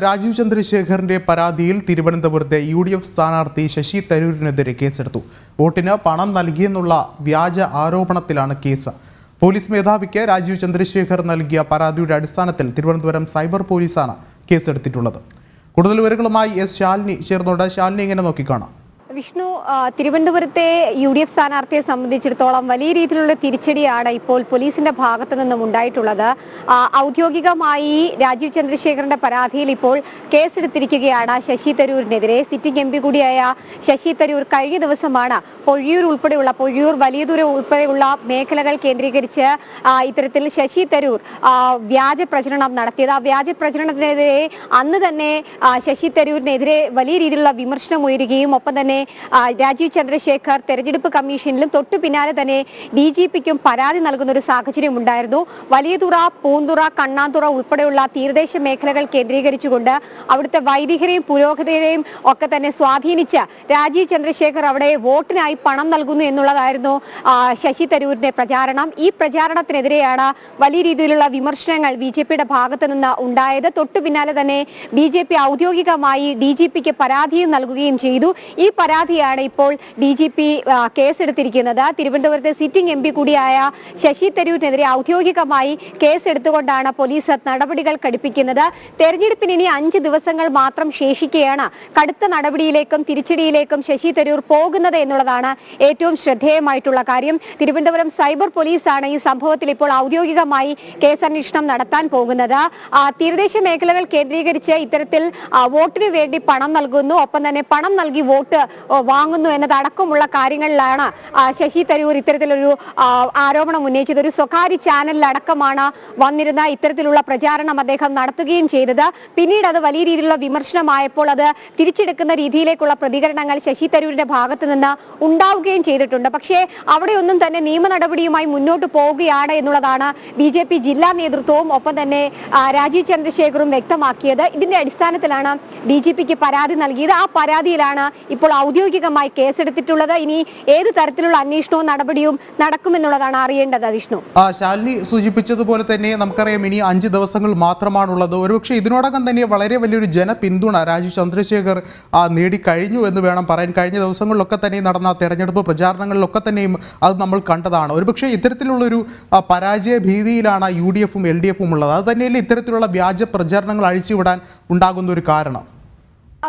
രാജീവ് ചന്ദ്രശേഖറിന്റെ പരാതിയിൽ തിരുവനന്തപുരത്തെ യുഡിഎഫ് സ്ഥാനാർത്ഥി ശശി തരൂരിനെതിരെ കേസെടുത്തു. വോട്ടിന് പണം നൽകിയെന്നുള്ള വ്യാജ ആരോപണത്തിലാണ് കേസ്. പോലീസ് മേധാവിക്ക് രാജീവ് ചന്ദ്രശേഖർ നൽകിയ പരാതിയുടെ അടിസ്ഥാനത്തിൽ തിരുവനന്തപുരം സൈബർ പോലീസാണ് കേസെടുത്തിട്ടുള്ളത്. കൂടുതൽ വിവരങ്ങളുമായി എസ് ശാലിനി ചേർന്നുണ്ട്. ശാലിനി എങ്ങനെ നോക്കിക്കാണാം? വിഷ്ണു, തിരുവനന്തപുരത്തെ യുഡിഎഫ് സ്ഥാനാർത്ഥിയെ സംബന്ധിച്ചിടത്തോളം വലിയ രീതിയിലുള്ള തിരിച്ചടിയാണ് ഇപ്പോൾ പോലീസിന്റെ ഭാഗത്തു നിന്നും ഉണ്ടായിട്ടുള്ളത്. ഔദ്യോഗികമായി രാജീവ് ചന്ദ്രശേഖറിന്റെ പരാതിയിൽ ഇപ്പോൾ കേസെടുത്തിരിക്കുകയാണ് ശശി തരൂരിനെതിരെ. സിറ്റിംഗ് എം പി കൂടിയായ ശശി തരൂർ കഴിഞ്ഞ ദിവസമാണ് പൊഴിയൂർ വലിയതുറ ഉൾപ്പെടെയുള്ള മേഖലകൾ കേന്ദ്രീകരിച്ച് ഇത്തരത്തിൽ ശശി തരൂർ വ്യാജ പ്രചരണം നടത്തിയത്. ആ വ്യാജ പ്രചരണത്തിനെതിരെ അന്ന് തന്നെ ശശി തരൂരിനെതിരെ വലിയ രീതിയിലുള്ള വിമർശനം ഉയരുകയും ഒപ്പം തന്നെ രാജീവ് ചന്ദ്രശേഖർ തെരഞ്ഞെടുപ്പ് കമ്മീഷനിലും തൊട്ടു പിന്നാലെ തന്നെ DGPക്കും പരാതി നൽകുന്ന ഒരു സാഹചര്യം ഉണ്ടായിരുന്നു. വലിയതുറ, പൂന്തുറ, കണ്ണാതുറ ഉൾപ്പെടെയുള്ള തീരദേശ മേഖലകൾ കേന്ദ്രീകരിച്ചുകൊണ്ട് അവിടുത്തെ വൈദികരെയും പുരോഹിതരെയും ഒക്കെ തന്നെ സ്വാധീനിച്ച് രാജീവ് ചന്ദ്രശേഖർ അവിടെ വോട്ടിനായി പണം നൽകുന്നു എന്നുള്ളതായിരുന്നു ശശി തരൂരിന്റെ പ്രചാരണം. ഈ പ്രചാരണത്തിനെതിരെയാണ് വലിയ രീതിയിലുള്ള വിമർശനങ്ങൾ BJPയുടെ ഭാഗത്ത് നിന്ന് ഉണ്ടായത്. തൊട്ടു പിന്നാലെ തന്നെ BJP ഔദ്യോഗികമായി DGPക്ക് പരാതിയും നൽകുകയും ചെയ്തു. ഈ പരാതിയാണ് ഇപ്പോൾ DGP കേസെടുത്തിരിക്കുന്നത്. തിരുവനന്തപുരത്തെ സിറ്റിംഗ് MP കൂടിയായ ശശി തരൂരിനെതിരെ ഔദ്യോഗികമായി കേസെടുത്തുകൊണ്ടാണ് പോലീസ് നടപടികൾ കടുപ്പിക്കുന്നത്. തെരഞ്ഞെടുപ്പിന് ഇനി 5 ദിവസങ്ങൾ മാത്രം ശേഷിക്കെയാണ് കടുത്ത നടപടിയിലേക്കും തിരിച്ചടിയിലേക്കും ശശി തരൂർ പോകുന്നത് എന്നുള്ളതാണ് ഏറ്റവും ശ്രദ്ധേയമായിട്ടുള്ള കാര്യം. തിരുവനന്തപുരം സൈബർ പോലീസാണ് ഈ സംഭവത്തിൽ ഇപ്പോൾ ഔദ്യോഗികമായി കേസന്വേഷണം നടത്താൻ പോകുന്നത്. തീരദേശ മേഖലകൾ കേന്ദ്രീകരിച്ച് ഇത്തരത്തിൽ വോട്ടിന് വേണ്ടി പണം നൽകുന്നു, ഒപ്പം തന്നെ പണം നൽകി വോട്ട് വാങ്ങുന്നു എന്നതടക്കമുള്ള കാര്യങ്ങളിലാണ് ശശി തരൂർ ഇത്തരത്തിലൊരു ആരോപണം ഉന്നയിച്ചത്. ഒരു സ്വകാര്യ ചാനലിലടക്കമാണ് വന്നിരുന്ന ഇത്തരത്തിലുള്ള പ്രചാരണം അദ്ദേഹം നടത്തുകയും ചെയ്തത്. പിന്നീട് അത് വലിയ രീതിയിലുള്ള വിമർശനമായപ്പോൾ അത് തിരിച്ചെടുക്കുന്ന രീതിയിലേക്കുള്ള പ്രതികരണങ്ങൾ ശശി തരൂരിന്റെ ഭാഗത്ത് നിന്ന് ഉണ്ടാവുകയും ചെയ്തിട്ടുണ്ട്. പക്ഷേ അവിടെയൊന്നും തന്നെ നിയമ നടപടിയുമായി മുന്നോട്ട് പോവുകയാണ് എന്നുള്ളതാണ് BJP ജില്ലാ നേതൃത്വവും ഒപ്പം തന്നെ രാജീവ് ചന്ദ്രശേഖറും വ്യക്തമാക്കിയത്. ഇതിന്റെ അടിസ്ഥാനത്തിലാണ് DGPക്ക് പരാതി നൽകിയത്. ആ പരാതിയിലാണ് ഇപ്പോൾ ഔദ്യോഗികമായി കേസെടുത്തിട്ടുള്ളത്. ഇനി ഏത് തരത്തിലുള്ള അന്വേഷണവും നടപടിയും നടക്കുമെന്നുള്ളതാണ് അറിയേണ്ടത്. വിഷ്ണു, ശാലിനി സൂചിപ്പിച്ചതുപോലെ തന്നെ നമുക്കറിയാം ഇനി 5 ദിവസങ്ങൾ മാത്രമാണുള്ളത്. ഒരുപക്ഷെ ഇതിനോടകം തന്നെ വളരെ വലിയൊരു ജനപിന്തുണ രാജീവ് ചന്ദ്രശേഖർ നേടിക്കഴിഞ്ഞു എന്ന് വേണം പറയാൻ. കഴിഞ്ഞ ദിവസങ്ങളിലൊക്കെ തന്നെ നടന്ന തെരഞ്ഞെടുപ്പ് പ്രചാരണങ്ങളിലൊക്കെ തന്നെയും അത് നമ്മൾ കണ്ടതാണ്. ഒരുപക്ഷെ ഇത്തരത്തിലുള്ളൊരു പരാജയ ഭീതിയിലാണ് UDFും LDFും ഉള്ളത്. അത് തന്നെയല്ലേ ഇത്തരത്തിലുള്ള വ്യാജ പ്രചാരണങ്ങൾ അഴിച്ചുവിടാൻ ഉണ്ടാകുന്ന ഒരു കാരണം?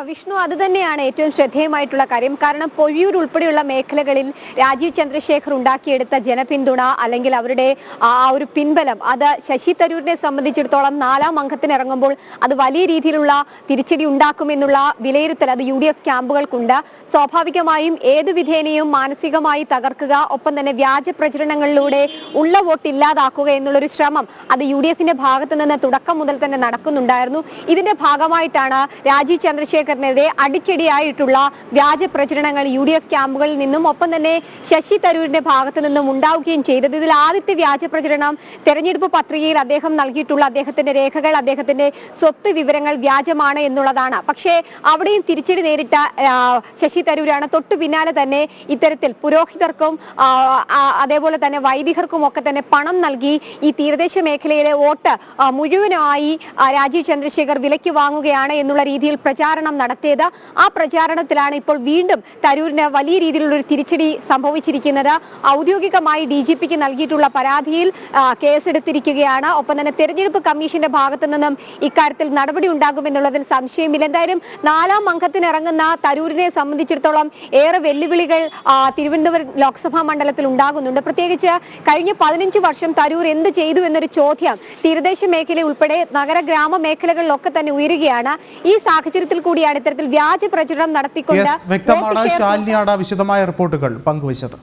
വിഷ്ണു, അത് തന്നെയാണ് ഏറ്റവും ശ്രദ്ധേയമായിട്ടുള്ള കാര്യം. കാരണം പൊഴിയൂർ ഉൾപ്പെടെയുള്ള മേഖലകളിൽ രാജീവ് ചന്ദ്രശേഖർ ഉണ്ടാക്കിയെടുത്ത ജനപിന്തുണ അല്ലെങ്കിൽ അവരുടെ ആ ഒരു പിൻബലം അത് ശശി തരൂരിനെ സംബന്ധിച്ചിടത്തോളം 4ാം അംഗത്തിന് ഇറങ്ങുമ്പോൾ അത് വലിയ രീതിയിലുള്ള തിരിച്ചടി ഉണ്ടാക്കുമെന്നുള്ള വിലയിരുത്തൽ അത് UDF ക്യാമ്പുകൾക്കുണ്ട്. സ്വാഭാവികമായും ഏത് വിധേനയും മാനസികമായി തകർക്കുക, ഒപ്പം തന്നെ വ്യാജ പ്രചരണങ്ങളിലൂടെ ഉള്ള വോട്ട് ഇല്ലാതാക്കുക എന്നുള്ളൊരു ശ്രമം അത് UDFന്റെ ഭാഗത്ത് നിന്ന് തുടക്കം മുതൽ തന്നെ നടക്കുന്നുണ്ടായിരുന്നു. ഇതിന്റെ ഭാഗമായിട്ടാണ് രാജീവ് ചന്ദ്രശേഖറിനെതിരെ അടിക്കടിയായിട്ടുള്ള വ്യാജ പ്രചരണങ്ങൾ UDF ക്യാമ്പുകളിൽ നിന്നും ഒപ്പം തന്നെ ശശി തരൂരിന്റെ ഭാഗത്ത് നിന്നും ഉണ്ടാവുകയും ചെയ്തത്. ഇതിൽ ആദ്യത്തെ വ്യാജ പ്രചരണം തെരഞ്ഞെടുപ്പ് പത്രികയിൽ അദ്ദേഹം നൽകിയിട്ടുള്ള അദ്ദേഹത്തിന്റെ രേഖകൾ, അദ്ദേഹത്തിന്റെ സ്വത്ത് വിവരങ്ങൾ വ്യാജമാണ് എന്നുള്ളതാണ്. പക്ഷേ അവിടെയും തിരിച്ചടി നേരിട്ട ശശി തരൂരാണ്. തൊട്ടു പിന്നാലെ തന്നെ ഇത്തരത്തിൽ പുരോഹിതർക്കും അതേപോലെ തന്നെ വൈദികർക്കും ഒക്കെ തന്നെ പണം നൽകി ഈ തീരദേശ മേഖലയിലെ വോട്ട് മുഴുവനായി രാജീവ് ചന്ദ്രശേഖർ വിലയ്ക്ക് വാങ്ങുകയാണ് എന്നുള്ള രീതിയിൽ പ്രചാരണം നടത്തിയത്. ആ പ്രചാരണത്തിലാണ് ഇപ്പോൾ വീണ്ടും തരൂരിന് വലിയ രീതിയിലുള്ള ഒരു തിരിച്ചടി സംഭവിച്ചിരിക്കുന്നത്. ഔദ്യോഗികമായി DGPക്ക് നൽകിയിട്ടുള്ള പരാതിയിൽ കേസെടുത്തിരിക്കുകയാണ്. ഒപ്പം തന്നെ തെരഞ്ഞെടുപ്പ് കമ്മീഷന്റെ ഭാഗത്തു നിന്നും ഇക്കാര്യത്തിൽ നടപടി ഉണ്ടാകുമെന്നുള്ളതിൽ സംശയമില്ല. എന്തായാലും 4ാം അംഗത്തിന് ഇറങ്ങുന്ന തരൂരിനെ സംബന്ധിച്ചിടത്തോളം ഏറെ വെല്ലുവിളികൾ തിരുവനന്തപുരം ലോക്സഭാ മണ്ഡലത്തിൽ ഉണ്ടാകുന്നുണ്ട്. പ്രത്യേകിച്ച് കഴിഞ്ഞ 15 വർഷം തരൂർ എന്ത് ചെയ്തു എന്നൊരു ചോദ്യം തീരദേശ മേഖല ഉൾപ്പെടെ നഗര ഗ്രാമ മേഖലകളിലൊക്കെ തന്നെ ഉയരുകയാണ്. ഈ സാഹചര്യത്തിൽ കൂടിയാണ് ഇത്തരത്തിൽ വ്യാജ പ്രചരണം നടത്തിക്കൊണ്ട് വ്യക്തമാണ്. ശാലിനിയാണ് വിശദമായ റിപ്പോർട്ടുകൾ പങ്കുവച്ചത്.